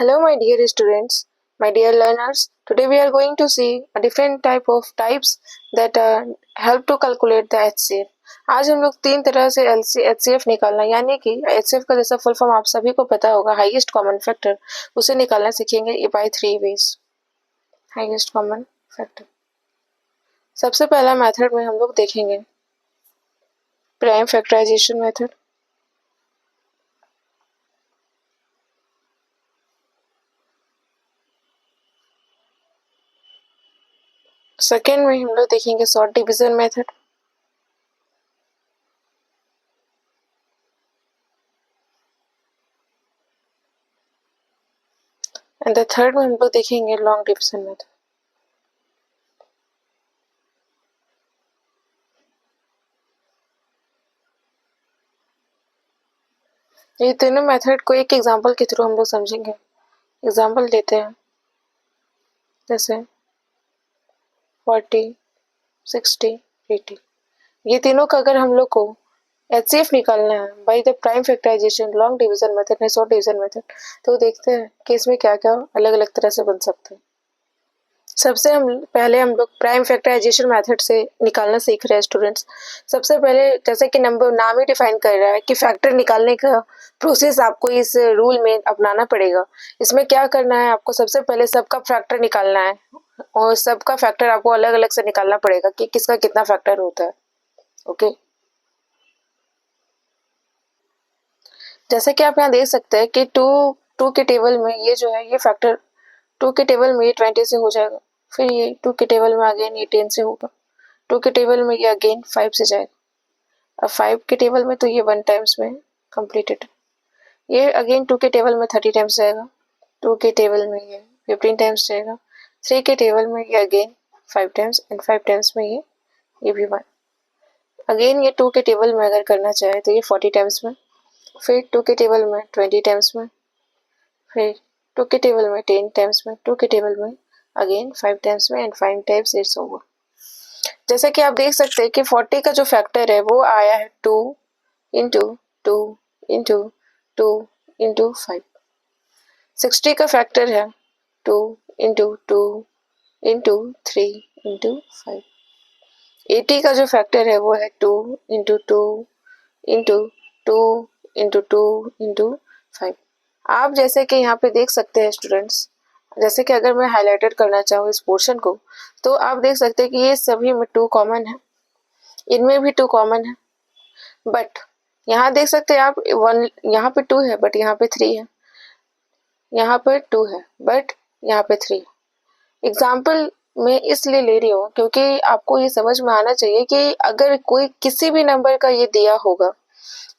Hello my dear students, my dear learners. Today we are going to see a different types that help to calculate the HCF. आज हम लोग तीन तरह से HCF निकालना यानी कि HCF का जैसा फुल फॉर्म आप सभी को पता होगा हाईएस्ट कॉमन फैक्टर उसे निकालना सीखेंगे by 3 ways. Highest common factor सबसे पहला मेथड में हम लोग देखेंगे प्राइम फैक्टराइजेशन मेथड। सेकेंड में हम लोग देखेंगे short division method. And the third में हम लोग देखेंगे लॉन्ग डिवीजन मेथड। ये तीनों मेथड को एक एग्जांपल के थ्रू हम लोग समझेंगे। एग्जांपल लेते हैं जैसे 40, 60, 80। ये तीनों का अगर हम लोग को HCF निकालना है by the prime factorization, long division method या शॉर्ट डिवीजन मेथड, तो देखते हैं कि इसमें क्या क्या अलग अलग तरह से बन सकते हैं। सबसे पहले हम लोग प्राइम फैक्टराइजेशन मेथड से निकालना सीख रहे हैं स्टूडेंट्स। सबसे पहले जैसे कि नंबर नाम ही डिफाइन कर रहा है कि फैक्टर निकालने का प्रोसेस आपको इस रूल में अपनाना पड़ेगा। इसमें क्या करना है, आपको सबसे पहले सबका फैक्टर निकालना है और सबका फैक्टर आपको अलग अलग से निकालना पड़ेगा कि किसका कितना फैक्टर होता है। ओके, जैसे कि आप यहाँ देख सकते हैं कि टू के टेबल में ये जो है ये फैक्टर 2 के टेबल में ये 20 से हो जाएगा, फिर ये 2 के टेबल में अगेन ये 10 से होगा, 2 के टेबल में ये अगेन 5 से जाएगा, अब 5 के टेबल में तो ये 1 टाइम्स में कंप्लीटेड, ये अगेन 2 के टेबल में 30 टाइम्स जाएगा, 2 के टेबल में ये 15 टाइम्स जाएगा, 3 के टेबल में ये अगेन 5 टाइम्स एंड 5 टाइम्स में ये भी 1, अगेन ये 2 के टेबल में अगर करना चाहे तो ये 40 टाइम्स में, फिर 2 के टेबल में 20 टाइम्स में, फिर 2 के टेबल में 10 टाइम्स में, 2 के टेबल में अगेन 5 टाइम्स में एंड 5 टाइम्स इट्स ओवर। जैसे कि आप देख सकते हैं कि 40 का जो फैक्टर है वो आया है 2 इंटू 2 इंटू 2 इंटू 5। 60 का फैक्टर है 2 इंटू 2 इंटू 3 इंटू 5। 80 का जो फैक्टर है वो है 2 इंटू 2 इंटू 2 इंटू 2 इंटू 5। आप जैसे कि यहाँ पे देख सकते हैं स्टूडेंट्स, जैसे कि अगर मैं हाईलाइटेड करना चाहूँ इस पोर्शन को तो आप देख सकते हैं कि ये सभी में 2 कॉमन है, इनमें भी 2 कॉमन है, बट यहाँ देख सकते हैं आप 1 यहाँ पे 2 है बट यहाँ पे 3 है, यहाँ पे 2 है बट यहाँ पे 3 है। एग्जाम्पल मैं इसलिए ले रही हूँ क्योंकि आपको ये समझ में आना चाहिए कि अगर कोई किसी भी नंबर का ये दिया होगा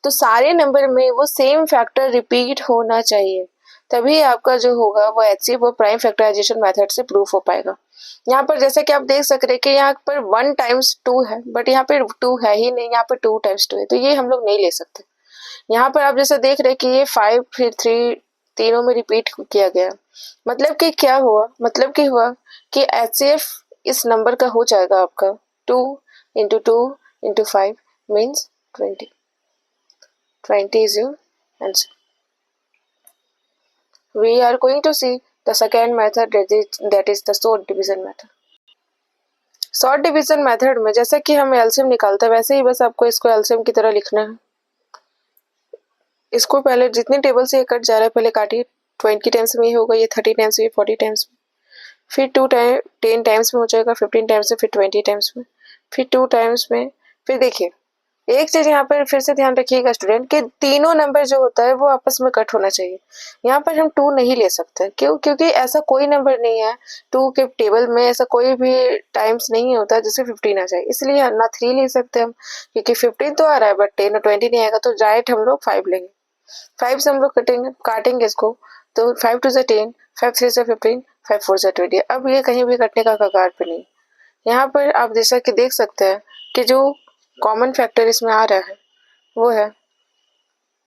तो सारे नंबर में वो सेम फैक्टर रिपीट होना चाहिए, तभी आपका जो होगा वो HCF वो प्राइम फैक्टराइजेशन मेथड से प्रूफ हो पाएगा। यहाँ पर जैसे कि आप देख सक रहे हैं कि यहाँ पर 1 टाइम्स 2 है बट यहाँ पे 2 है ही नहीं, यहाँ पर 2 टाइम्स 2 है, तो ये हम लोग नहीं ले सकते। यहाँ पर आप जैसे देख रहे हैं कि ये 5 फिर 3 तीनों में रिपीट किया गया, मतलब कि क्या हुआ, मतलब कि हुआ कि HCF इस नंबर का हो जाएगा आपका 2 into 2 into 5 means 20। 20 is your answer. We are going to see the second method, that is the short division method. Short division method में जैसे कि हमें एलसीएम निकालता है वैसे ही बस आपको इसको एलसीएम की तरह लिखना है। इसको पहले जितनी टेबल से ये कट जा रहा है पहले काटिए, 20 टाइम्स में ये होगा, ये 30 टाइम्स में, 40 टाइम्स में, फिर 10 टाइम्स में हो जाएगा, 15 टाइम्स में, फिर 20 टाइम्स में, फिर 2 टाइम्स में। फिर देखिए एक चीज यहाँ पर फिर से ध्यान रखिएगा स्टूडेंट कि तीनों नंबर जो होता है वो आपस में कट होना चाहिए। यहाँ पर हम 2 नहीं ले सकते, क्यों? क्योंकि ऐसा कोई नंबर नहीं है 2 के टेबल में, ऐसा कोई भी टाइम्स नहीं होता जिससे 15 आ जाए, इसलिए ना 3 ले सकते हम क्योंकि 15 तो आ रहा है बट 10 और 20 नहीं आएगा, तो डायरेक्ट हम लोग 5 लेंगे। 5 से हम लोग काटेंगे इसको, तो 5 2 से 10, 5 3 से 15, 5 4 से 20। अब ये कहीं भी कटने का कगार पे नहीं। यहाँ पर आप जैसा कि देख सकते हैं कि जो कॉमन फैक्टर इसमें आ रहा है वो है